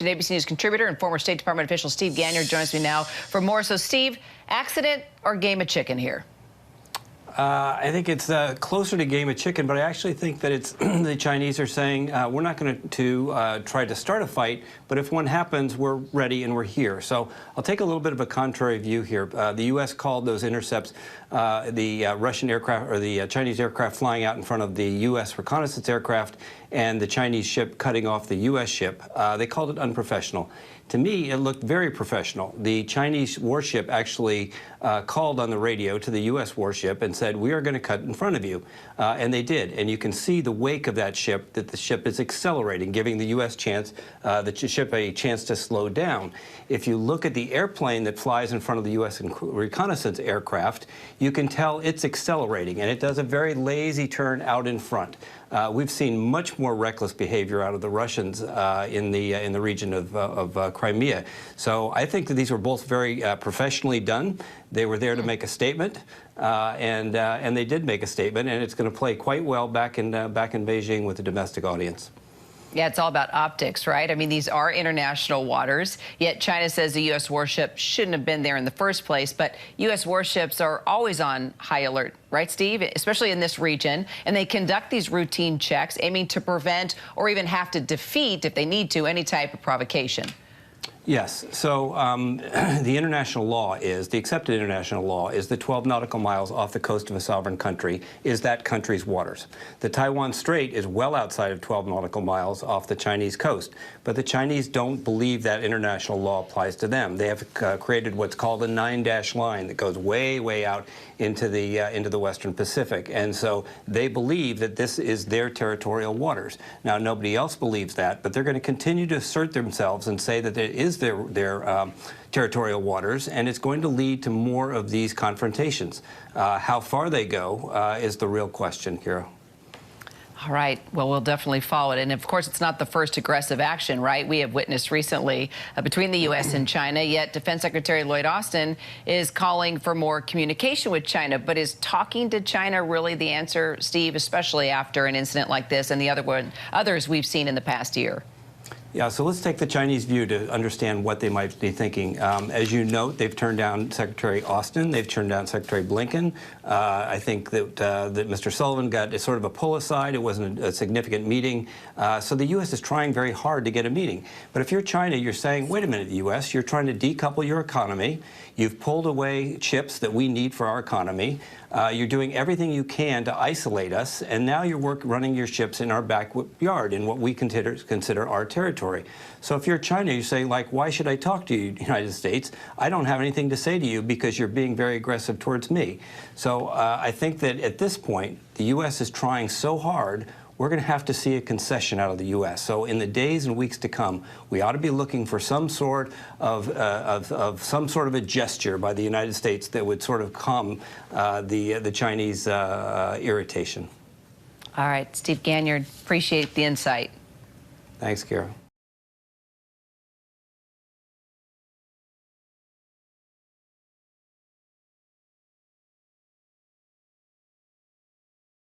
ABC News contributor and former State Department official Steve Ganyard joins me now for more. So, Steve, accident or game of chicken here? I think it's closer to game of chicken, but I actually think that it's the Chinese are saying we're not going to try to start a fight, but if one happens, we're ready and we're here. So I'll take a little bit of a contrary view here. The U.S. called those intercepts the Russian aircraft or the Chinese aircraft flying out in front of the U.S. reconnaissance aircraft and the Chinese ship cutting off the U.S. ship. They called it unprofessional. To me, it looked very professional. The Chinese warship actually called on the radio to the U.S. warship and said, we are going to cut in front of you. And they did. And you can see the wake of that ship, that the ship is accelerating, giving the U.S. the ship a chance to slow down. If you look at the airplane that flies in front of the U.S. reconnaissance aircraft, you can tell it's accelerating, and it does a very lazy turn out in front. We've seen much more reckless behavior out of the Russians in the region of Crimea. So I think that these were both very professionally done. They were there to make a statement, and they did make a statement, and it's going to play quite well back in Beijing with the domestic audience. Yeah, it's all about optics, right? I mean, these are international waters, yet China says the U.S. warship shouldn't have been there in the first place. But U.S. warships are always on high alert, right, Steve? Especially in this region. And they conduct these routine checks aiming to prevent or even have to defeat, if they need to, any type of provocation. Yes. So the international law is, the accepted international law is that 12 nautical miles off the coast of a sovereign country is that country's waters. The Taiwan Strait is well outside of 12 nautical miles off the Chinese coast, but the Chinese don't believe that international law applies to them. They have created what's called a 9-dash line that goes way, way out into the Western Pacific, and so they believe that this is their territorial waters. Now, nobody else believes that, but they're going to continue to assert themselves and say that it is their territorial waters, and it's going to lead to more of these confrontations. How far they go is the real question here. All right. Well, we'll definitely follow it. And, of course, it's not the first aggressive action, right, we have witnessed recently between the U.S. and China. Yet Defense Secretary Lloyd Austin is calling for more communication with China. But is talking to China really the answer, Steve, especially after an incident like this and the others we've seen in the past year? Yeah, so let's take the Chinese view to understand what they might be thinking. As you note, they've turned down Secretary Austin. They've turned down Secretary Blinken. I think that Mr. Sullivan got sort of a pull aside. It wasn't a significant meeting. So the U.S. is trying very hard to get a meeting. But if you're China, you're saying, wait a minute, the U.S., you're trying to decouple your economy. You've pulled away chips that we need for our economy. You're doing everything you can to isolate us, and now you're running your ships in our backyard in what we consider our territory. So if you're China, you say, like, why should I talk to you, United States? I don't have anything to say to you because you're being very aggressive towards me. So I think that at this point, the U.S. is trying so hard, we're going to have to see a concession out of the U.S. So in the days and weeks to come, we ought to be looking for some sort of a gesture by the United States that would sort of calm the Chinese irritation. All right, Steve Ganyard, appreciate the insight. Thanks, Kara.